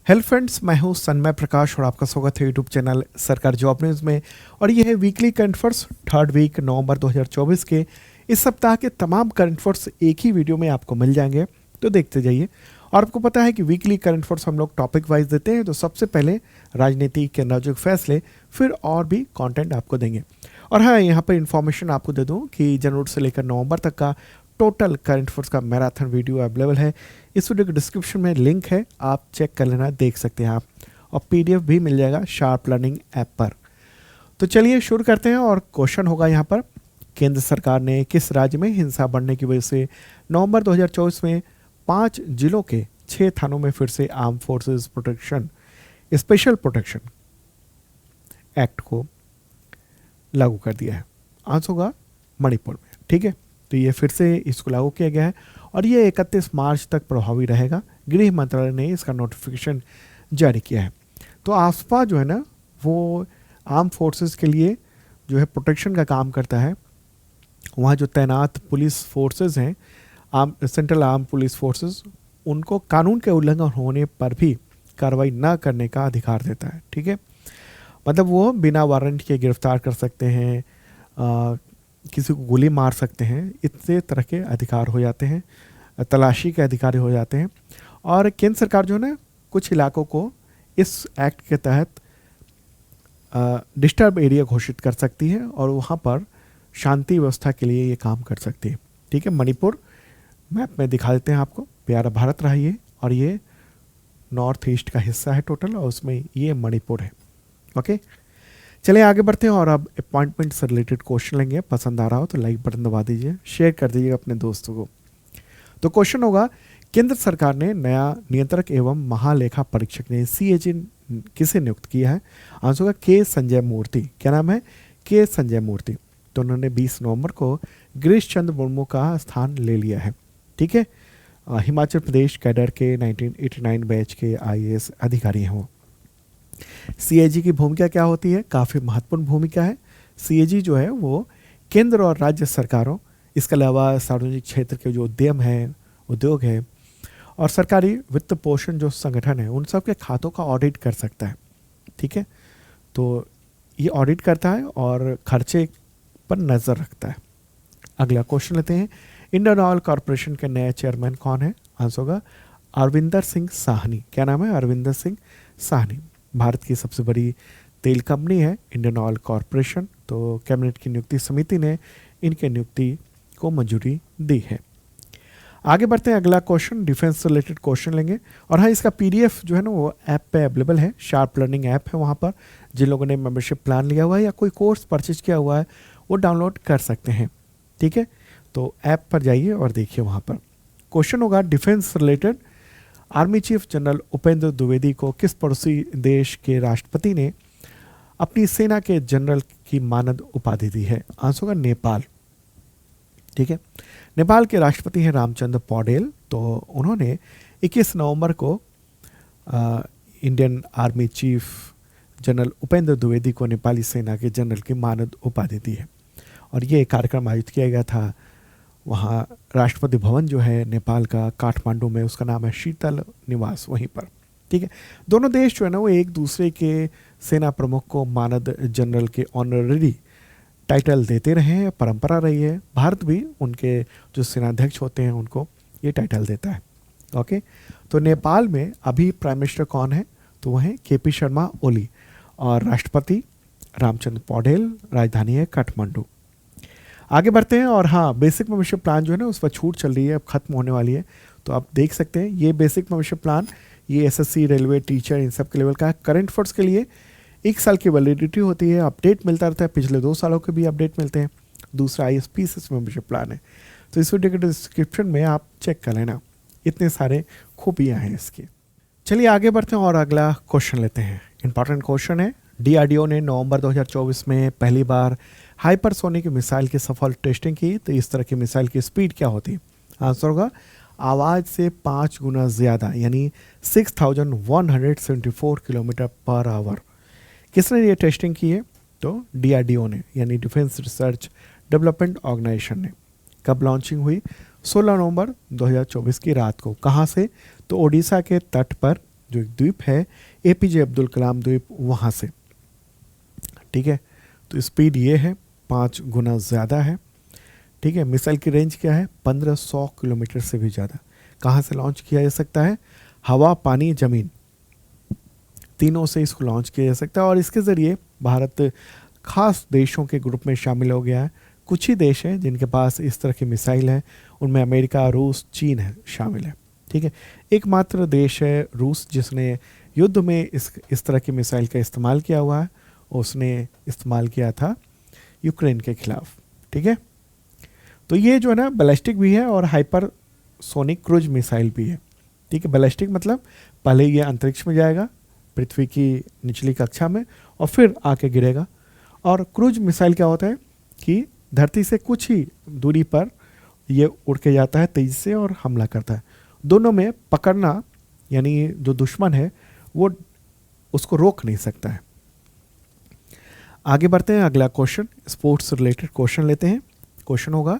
Hello friends, मैं हूं सन्मय प्रकाश और आपका स्वागत है YouTube channel Sarkar job news में। और ये है weekly current affairs third week नवंबर 2024 के। इस सप्ताह के तमाम करंट अफेयर्स एक ही वीडियो में आपको मिल जाएंगे, तो देखते जाइए। और आपको पता है कि वीकली करंट अफेयर्स हम लोग टॉपिक वाइज देते हैं, तो सबसे पहले राजनीति के नाजुक फैसले, फिर और भी कंटेंट आपको देंगे। और हाँ, यहाँ पर इन्फॉर्मेशन आपको दे दूँ कि जनवरी से लेकर नवंबर तक का टोटल करंट अफेयर्स का मैराथन वीडियो अवेलेबल है। इस वीडियो के डिस्क्रिप्शन में लिंक है, आप चेक कर लेना, देख सकते हैं आप। और पीडीएफ भी मिल जाएगा शार्प लर्निंग ऐप पर। तो चलिए शुरू करते हैं। और क्वेश्चन होगा यहाँ पर, केंद्र सरकार ने किस राज्य में हिंसा बढ़ने की वजह से नवंबर 2024 में 5 जिलों के 6 थानों में फिर से arm forces protection special protection act को लागू कर दिया है? आंसर होगा मणिपुर में। ठीक है, तो ये फिर से इसको लागू किया गया है और ये 31 मार्च तक प्रभावी रहेगा। गृह मंत्रालय ने इसका नोटिफिकेशन जारी किया है। तो आसपा जो है ना, वो आर्म फोर्सेस के लिए जो है प्रोटेक्शन का काम करता है। वहाँ जो तैनात पुलिस फोर्सेस हैं, सेंट्रल आर्म पुलिस फोर्सेस, उनको कानून के उल्लंघन होने पर भी कार्रवाई न करने का अधिकार देता है। ठीक है, मतलब वो बिना वारंट के गिरफ्तार कर सकते हैं, किसी को गोली मार सकते हैं, इतने तरह के अधिकार हो जाते हैं, तलाशी के अधिकारी हो जाते हैं। और केंद्र सरकार जो है ना, कुछ इलाकों को इस एक्ट के तहत डिस्टर्ब एरिया घोषित कर सकती है और वहाँ पर शांति व्यवस्था के लिए ये काम कर सकती है। ठीक है, मणिपुर मैप में दिखा देते हैं आपको। प्यारा भारत रहा ये, और ये नॉर्थ ईस्ट का हिस्सा है टोटल, और उसमें ये मणिपुर है। ओके, चलिए आगे बढ़ते हैं और अब अपॉइंटमेंट से रिलेटेड क्वेश्चन लेंगे। पसंद आ रहा हो तो लाइक बटन दबा दीजिए, शेयर कर दीजिएगा अपने दोस्तों को। तो क्वेश्चन होगा, केंद्र सरकार ने नया नियंत्रक एवं महालेखा परीक्षक ने सीएजी किसे नियुक्त किया है? आंसर होगा के संजय मूर्ति। क्या नाम है? के संजय मूर्ति। तो उन्होंने 20 नवंबर को गिरीश चंद्र मुर्मू का स्थान ले लिया है। ठीक है, हिमाचल प्रदेश कैडर के 1989 बैच के आईएएस अधिकारी हैं वो। सीएजी की भूमिका क्या होती है? काफ़ी महत्वपूर्ण भूमिका है। सीएजी जो है वो केंद्र और राज्य सरकारों, इसके अलावा सार्वजनिक क्षेत्र के जो उद्योग है और सरकारी वित्त पोषण जो संगठन है, उन सब के खातों का ऑडिट कर सकता है। ठीक है, तो ये ऑडिट करता है और खर्चे पर नज़र रखता है। अगला क्वेश्चन लेते हैं, इंडियन ऑयल कॉरपोरेशन के नए चेयरमैन कौन है? आंसर होगा अरविंदर सिंह साहनी। क्या नाम है? अरविंदर सिंह साहनी। भारत की सबसे बड़ी तेल कंपनी है इंडियन ऑयल कॉरपोरेशन। तो कैबिनेट की नियुक्ति समिति ने इनके नियुक्ति को मंजूरी दी है। आगे बढ़ते हैं, अगला क्वेश्चन डिफेंस से रिलेटेड क्वेश्चन लेंगे। और हाँ, इसका पीडीएफ जो है ना, वो ऐप पे अवेलेबल है। शार्प लर्निंग ऐप है, वहाँ पर जिन लोगों ने मेंबरशिप प्लान लिया हुआ है या कोई कोर्स परचेज किया हुआ है, वो डाउनलोड कर सकते हैं। ठीक है, तो ऐप पर जाइए और देखिए वहाँ पर। क्वेश्चन होगा defence related, army chief general Upendra Dwivedi को किस पड़ोसी देश के राष्ट्रपति ने अपनी सेना के जनरल की मानद उपाधि दी है? आंसर होगा नेपाल। ठीक है, नेपाल के राष्ट्रपति हैं रामचंद्र पौडेल। तो उन्होंने 21 नवंबर को Indian army chief general Upendra Dwivedi को नेपाली सेना के जनरल की मानद उपाधि दी है। और ये कार्यक्रम आयोजित किया गया था वहाँ राष्ट्रपति भवन जो है नेपाल का, काठमांडू में, उसका नाम है शीतल निवास, वहीं पर। ठीक है, दोनों देश जो है ना, वो एक दूसरे के सेना प्रमुख को मानद जनरल के ऑनररी टाइटल देते रहे हैं, परंपरा रही है। भारत भी उनके जो सेनाध्यक्ष होते हैं उनको ये टाइटल देता है। ओके, तो नेपाल में अभी प्राइम मिनिस्टर कौन है? तो वह है केपी शर्मा ओली और राष्ट्रपति रामचंद्र पौडेल, राजधानी है काठमांडू। आगे बढ़ते हैं। और हाँ, बेसिक मेंबरशिप प्लान जो है ना, उस पर छूट चल रही है, अब खत्म होने वाली है। तो आप देख सकते हैं ये बेसिक मेंबरशिप प्लान, ये एसएससी, रेलवे, टीचर, इन सब के लेवल का है। करंट फोर्स के लिए 1 साल की वैलिडिटी होती है, अपडेट मिलता रहता है, पिछले 2 सालों के भी अपडेट मिलते हैं। दूसरा ISPCS मेंबरशिप प्लान है। तो इस वीडियो के डिस्क्रिप्शन में आप चेक कर लेना, इतने सारे खूबियाँ हैं इसकी। चलिए आगे बढ़ते हैं और अगला क्वेश्चन लेते हैं। इंपॉर्टेंट क्वेश्चन है, DRDO ने नवंबर 2024 में पहली बार हाइपरसोनिक मिसाइल की सफल टेस्टिंग की। तो इस तरह की मिसाइल की स्पीड क्या होती है? आंसर होगा आवाज़ से 5 गुना ज़्यादा, यानी 6174 किलोमीटर पर आवर। किसने ये टेस्टिंग की है? तो DRDO ने, यानी डिफेंस रिसर्च डेवलपमेंट ऑर्गेनाइजेशन ने। कब लॉन्चिंग हुई? 16 नवंबर 2024 की रात को। कहाँ से? तो ओडिशा के तट पर जो एक द्वीप है एपीजे अब्दुल कलाम द्वीप, वहाँ से। ठीक है, तो स्पीड ये है 5 गुना ज़्यादा है। ठीक है, मिसाइल की रेंज क्या है 1500 किलोमीटर से भी ज़्यादा। कहाँ से लॉन्च किया जा सकता है, हवा पानी ज़मीन तीनों से इसको लॉन्च किया जा सकता है। और इसके ज़रिए भारत खास देशों के ग्रुप में शामिल हो गया है। कुछ ही देश हैं जिनके पास इस तरह की मिसाइल है, उनमें अमेरिका, रूस, चीन है शामिल है। ठीक है, एकमात्र देश है रूस जिसने युद्ध में इस तरह की मिसाइल का इस्तेमाल किया हुआ है। उसने इस्तेमाल किया था यूक्रेन के खिलाफ। ठीक है, तो ये जो है ना बैलिस्टिक भी है और हाइपर सोनिक क्रूज मिसाइल भी है। ठीक है, बैलिस्टिक मतलब पहले ये अंतरिक्ष में जाएगा पृथ्वी की निचली कक्षा में और फिर आके गिरेगा। और क्रूज मिसाइल क्या होता है कि धरती से कुछ ही दूरी पर ये उड़ के जाता है तेजी से और हमला करता है। दोनों में पकड़ना यानी जो दुश्मन है वो उसको रोक नहीं सकता है। आगे बढ़ते हैं, अगला क्वेश्चन स्पोर्ट्स रिलेटेड क्वेश्चन लेते हैं। क्वेश्चन होगा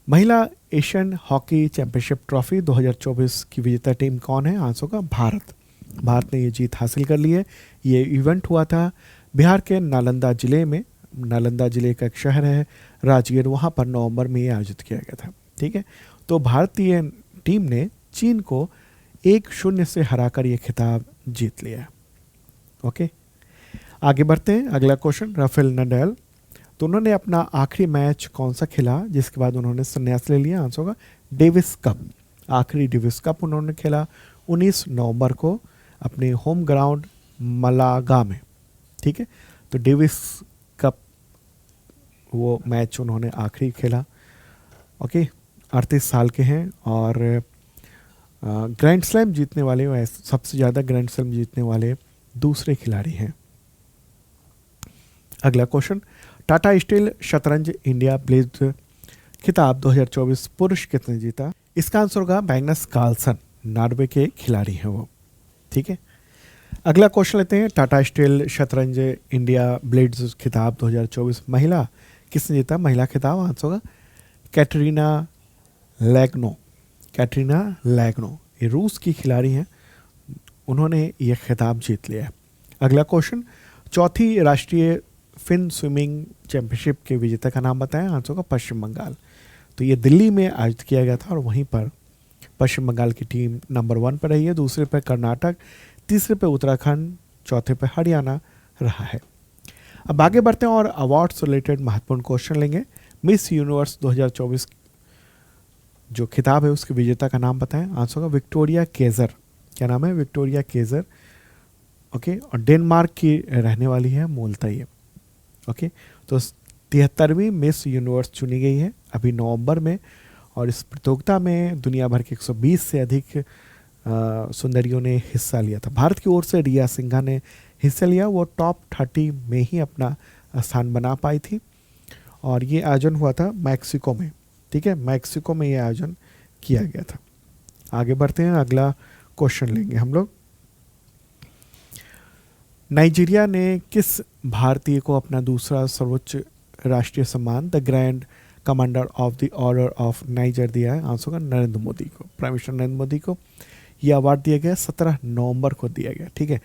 महिला एशियन हॉकी चैंपियनशिप ट्रॉफी 2024 की विजेता टीम कौन है? आंसर होगा भारत। भारत ने ये जीत हासिल कर ली है। ये इवेंट हुआ था बिहार के नालंदा जिले में। नालंदा जिले का एक शहर है राजगीर, वहाँ पर नवंबर में ये आयोजित किया गया था। ठीक है, तो भारतीय टीम ने चीन को 1-0 से हराकर ये खिताब जीत लिया है। ओके, आगे बढ़ते हैं, अगला क्वेश्चन राफेल नडाल, तो उन्होंने अपना आखिरी मैच कौन सा खेला जिसके बाद उन्होंने संन्यास ले लिया? आंसर होगा डेविस कप। आखिरी डेविस कप उन्होंने खेला 19 नवंबर को अपने होम ग्राउंड मलागा में। ठीक है, तो डेविस कप वो मैच उन्होंने आखिरी खेला। ओके, 38 साल के हैं और ग्रैंड स्लैम जीतने वाले, सबसे ज़्यादा ग्रैंड स्लैम जीतने वाले दूसरे खिलाड़ी हैं। अगला क्वेश्चन टाटा स्टील शतरंज इंडिया ब्लेज खिताब 2024 पुरुष किसने जीता? इसका आंसर होगा मैग्नस कार्लसन, नॉर्वे के खिलाड़ी हैं वो। ठीक है, अगला क्वेश्चन लेते हैं टाटा स्टील शतरंज इंडिया ब्लेड्स खिताब 2024 महिला किसने जीता? महिला खिताब आंसर होगा कैटरीना लैग्नो। कैटरीना लैग्नो ये रूस की खिलाड़ी हैं, उन्होंने ये खिताब जीत लिया है। अगला क्वेश्चन चौथी राष्ट्रीय फिन स्विमिंग चैंपियनशिप के विजेता का नाम बताएं? आंसर होगा पश्चिम बंगाल। तो ये दिल्ली में आयोजित किया गया था और वहीं पर पश्चिम बंगाल की टीम नंबर 1 पर रही है, दूसरे पर कर्नाटक, तीसरे पे उत्तराखंड, चौथे पे हरियाणा रहा है। अब आगे बढ़ते हैं और अवार्ड्स रिलेटेड महत्वपूर्ण क्वेश्चन लेंगे। मिस यूनिवर्स 2024 जो खिताब है उसके विजेता का नाम बताएं? आंसर होगा विक्टोरिया केजर। क्या नाम है? Victoria Kjær. ओके, और डेनमार्क की रहने वाली है मूलतः ये। ओके, तो 73वीं मिस यूनिवर्स चुनी गई है अभी नवंबर में और इस प्रतियोगिता में दुनिया भर के 120 से अधिक सुंदरियों ने हिस्सा लिया था। भारत की ओर से रिया सिंघा ने हिस्सा लिया, वो टॉप 30 में ही अपना स्थान बना पाई थी और ये आयोजन हुआ था मैक्सिको में। ठीक है, मैक्सिको में ये आयोजन किया गया था। आगे बढ़ते हैं, अगला क्वेश्चन लेंगे हम लोग। नाइजीरिया ने किस भारतीय को अपना दूसरा सर्वोच्च राष्ट्रीय सम्मान the grand commander of the order of niger दिया है? आंसर होगा नरेंद्र मोदी को। प्राइम मिनिस्टर नरेंद्र मोदी को यह अवार्ड दिया गया, 17 नवंबर को दिया गया। ठीक है,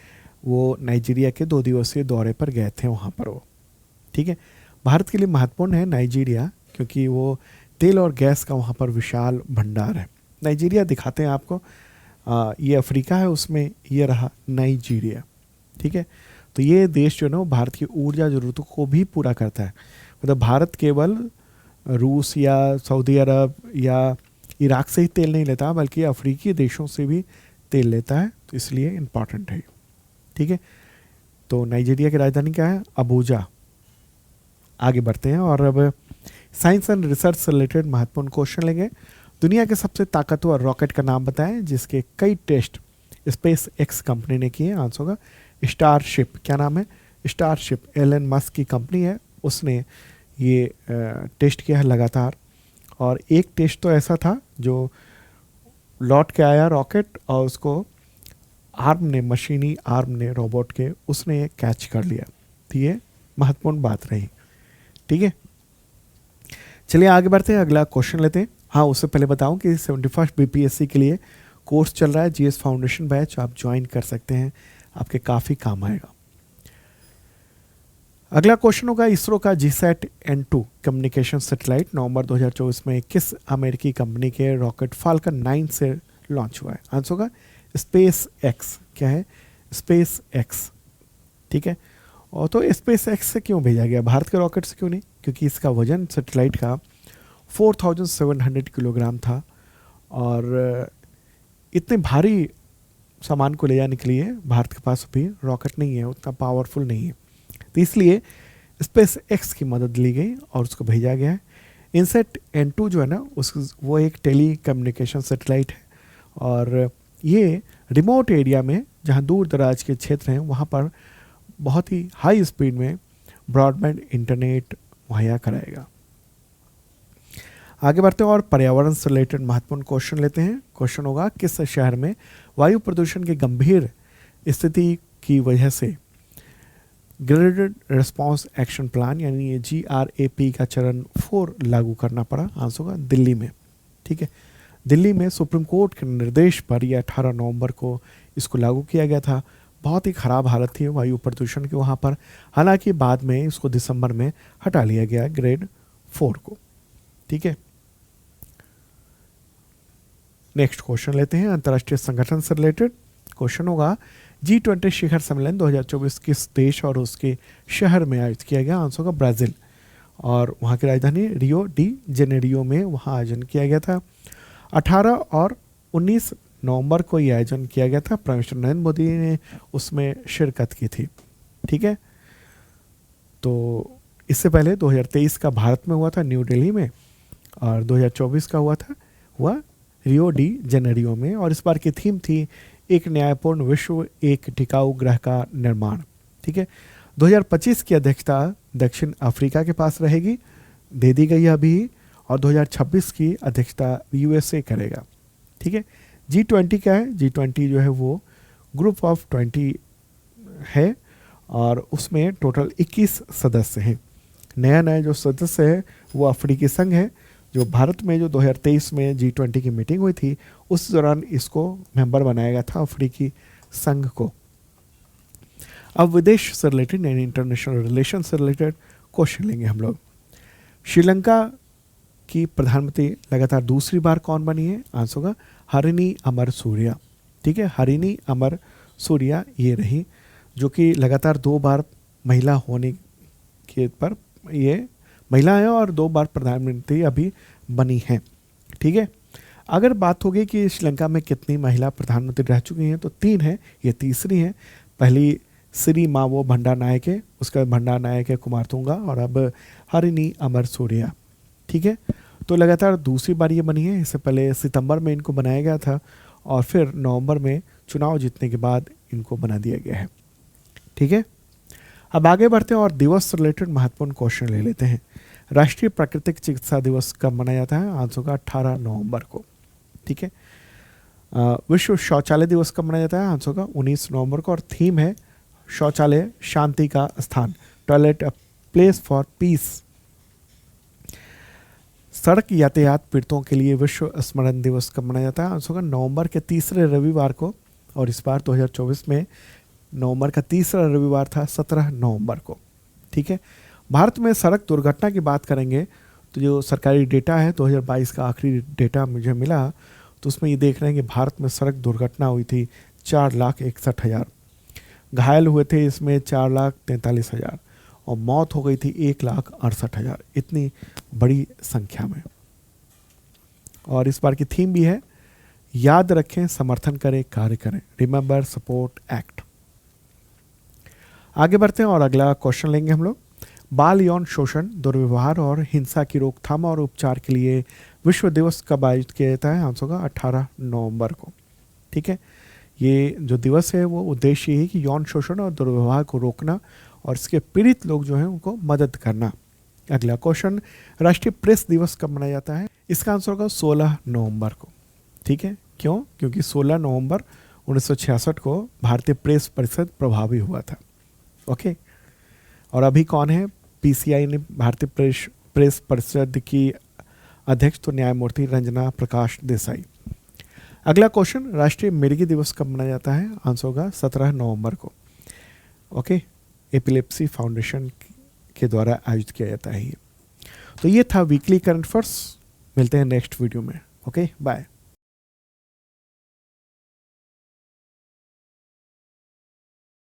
वो नाइजीरिया के 2 दिवसीय दौरे पर गए थे वहाँ पर वो। ठीक है, भारत के लिए महत्वपूर्ण है नाइजीरिया क्योंकि वो तेल और गैस का वहाँ पर विशाल भंडार है। नाइजीरिया दिखाते हैं आपको, ये अफ्रीका है, उसमें ये रहा नाइजीरिया। ठीक है, तो ये देश जो है ना भारत की ऊर्जा ज़रूरतों को भी पूरा करता है। मतलब भारत केवल रूस या सऊदी अरब या इराक से ही तेल नहीं लेता बल्कि अफ्रीकी देशों से भी तेल लेता है, तो इसलिए इम्पॉर्टेंट है। ठीक है, तो नाइजीरिया की राजधानी क्या है? अबूजा। आगे बढ़ते हैं और अब साइंस एंड रिसर्च से रिलेटेड महत्वपूर्ण क्वेश्चन लेंगे। दुनिया के सबसे ताकतवर रॉकेट का नाम बताएं जिसके कई टेस्ट स्पेस एक्स कंपनी ने किए? आंसर होगा स्टारशिप। क्या नाम है? स्टारशिप। एलन मस्क की कंपनी है, उसने ये टेस्ट किया है लगातार। और एक टेस्ट तो ऐसा था जो लौट के आया रॉकेट और उसको आर्म ने, मशीनी आर्म ने, रोबोट के, उसने कैच कर लिया। तो ये महत्वपूर्ण बात रही। ठीक है, चलिए आगे बढ़ते हैं, अगला क्वेश्चन लेते हैं। हाँ, उससे पहले बताऊं कि 71st बीपीएससी के लिए कोर्स चल रहा है जीएस फाउंडेशन बैच, आप ज्वाइन कर सकते हैं, आपके काफ़ी काम आएगा। अगला क्वेश्चन होगा, इसरो का जीसैट N2 कम्युनिकेशन सैटेलाइट नवंबर 2024 में किस अमेरिकी कंपनी के रॉकेट फाल्कन 9 से लॉन्च हुआ है? आंसर होगा स्पेस एक्स। क्या है? Space x. ठीक है, और तो स्पेस एक्स से क्यों भेजा गया, भारत के रॉकेट से क्यों नहीं? क्योंकि इसका वजन सैटेलाइट का 4700 किलोग्राम था, और इतने भारी सामान को ले जाने के लिए भारत के पास भी रॉकेट नहीं है, उतना पावरफुल नहीं है, तो इसलिए स्पेस एक्स की मदद ली गई और उसको भेजा गया है। इनसेट N2 जो है ना, वो एक टेली कम्युनिकेशन सैटेलाइट है, और ये रिमोट एरिया में जहाँ दूर दराज के क्षेत्र हैं वहाँ पर बहुत ही हाई स्पीड में ब्रॉडबैंड इंटरनेट मुहैया कराएगा। आगे बढ़ते हैं और पर्यावरण से रिलेटेड महत्वपूर्ण क्वेश्चन लेते हैं। क्वेश्चन होगा, किस शहर में वायु प्रदूषण की गंभीर स्थिति की वजह से ग्रेडेड रिस्पांस एक्शन प्लान यानी ये GRAP का चरण 4 लागू करना पड़ा? आंसर होगा दिल्ली में। ठीक है, दिल्ली में सुप्रीम कोर्ट के निर्देश पर यह 18 नवंबर को इसको लागू किया गया था। बहुत ही ख़राब हालत थी वायु प्रदूषण की वहाँ पर, हालांकि बाद में इसको दिसंबर में हटा लिया गया ग्रेड 4 को। ठीक है, नेक्स्ट क्वेश्चन लेते हैं अंतर्राष्ट्रीय संगठन से रिलेटेड। क्वेश्चन होगा, G20 शिखर सम्मेलन 2024 किस देश और उसके शहर में आयोजित किया गया? आंसर होगा ब्राज़ील, और वहाँ की राजधानी रियो डी जेनेरियो में वहाँ आयोजन किया गया था। 18 और 19 नवंबर को यह आयोजन किया गया था। प्रधानमंत्री नरेंद्र मोदी ने उसमें शिरकत की थी। ठीक है, तो इससे पहले 2023 का भारत में हुआ था न्यू दिल्ली में, और 2024 का हुआ रियो डी जेनेरियो में, और इस बार की थीम थी एक न्यायपूर्ण विश्व, एक टिकाऊ ग्रह का निर्माण। ठीक है, 2025 की अध्यक्षता दक्षिण अफ्रीका के पास रहेगी, दे दी गई अभी, और 2026 की अध्यक्षता USA करेगा। ठीक है, G20 क्या है? G20 जो है वो ग्रुप ऑफ 20 है, और उसमें टोटल 21 सदस्य हैं। नया जो सदस्य है वो अफ्रीकी संघ है, जो भारत में जो 2023 में G20 की मीटिंग हुई थी उस दौरान इसको मेंबर बनाया गया था, अफ्रीकी संघ को। अब विदेश से रिलेटेड यानी इंटरनेशनल रिलेशन से रिलेटेड क्वेश्चन लेंगे हम लोग। श्रीलंका की प्रधानमंत्री लगातार दूसरी बार कौन बनी है? आंसर होगा हरिनी अमरसूरिया। ठीक है, हरिनी अमरसूरिया ये रही, जो कि लगातार 2 बार महिला होने के पर ये महिला है और 2 बार प्रधानमंत्री अभी बनी हैं। ठीक है, अगर बात होगी कि श्रीलंका में कितनी महिला प्रधानमंत्री रह चुकी हैं, तो 3 है, ये तीसरी है। पहली श्री मावो भंडारनायक है, उसका भंडारनायक है कुमारतुंगा, और अब हरिनी अमरसूरिया। ठीक है, तो लगातार दूसरी बार ये बनी है। इससे पहले सितंबर में इनको बनाया गया था, और फिर नवंबर में चुनाव जीतने के बाद इनको बना दिया गया है। ठीक है, अब आगे बढ़ते हैं और दिवस से रिलेटेड महत्वपूर्ण क्वेश्चन ले लेते हैं। राष्ट्रीय प्राकृतिक चिकित्सा दिवस कब मनाया जाता है? आंसर होगा 18 नवंबर को। ठीक है, विश्व शौचालय दिवस कब मनाया जाता है? आंसर होगा 19 नवंबर को, और थीम है शौचालय शांति का स्थान, toilet a place for piece. सड़क यातायात पीड़ितों के लिए विश्व स्मरण दिवस कब मनाया जाता है? आंसर होगा नवंबर के तीसरे रविवार को, और इस बार 2024 में नवंबर का तीसरा रविवार था 17 नवंबर को। ठीक है, भारत में सड़क दुर्घटना की बात करेंगे तो जो सरकारी डेटा है 2022 का आखिरी डेटा मुझे मिला, तो उसमें ये देख रहे हैं कि भारत में सड़क दुर्घटना हुई थी 4,61,000, घायल हुए थे इसमें 4,43,000, और मौत हो गई थी 1,68,000, इतनी बड़ी संख्या में। और इस बार की थीम भी है, याद रखें, समर्थन करें, कार्य करें, रिमेंबर सपोर्ट एक्ट। आगे बढ़ते हैं और अगला क्वेश्चन लेंगे हम लोग। बाल यौन शोषण, दुर्व्यवहार और हिंसा की रोकथाम और उपचार के लिए विश्व दिवस कब आयोजित किया जाता है? आंसर होगा 18 नवंबर को। ठीक है, ये जो दिवस है वो उद्देश्य है कि यौन शोषण और दुर्व्यवहार को रोकना और इसके पीड़ित लोग जो हैं उनको मदद करना। अगला क्वेश्चन, राष्ट्रीय प्रेस दिवस कब मनाया जाता है? इसका आंसर होगा 16 नवंबर को। ठीक है, क्यों? क्योंकि 16 नवंबर 1966 को भारतीय प्रेस परिषद प्रभावी हुआ था। ओके, और अभी कौन है PCI ने भारतीय प्रेस परिषद की अध्यक्ष? तो न्यायमूर्ति रंजना प्रकाश देसाई। अगला क्वेश्चन, राष्ट्रीय मिर्गी दिवस कब मनाया जाता है? आंसर होगा 17 नवंबर को। ओके, एपिलेप्सी फाउंडेशन के द्वारा आयोजित किया जाता है ये। तो ये था वीकली करंट अफेयर्स। मिलते हैं नेक्स्ट वीडियो में। Okay, bye.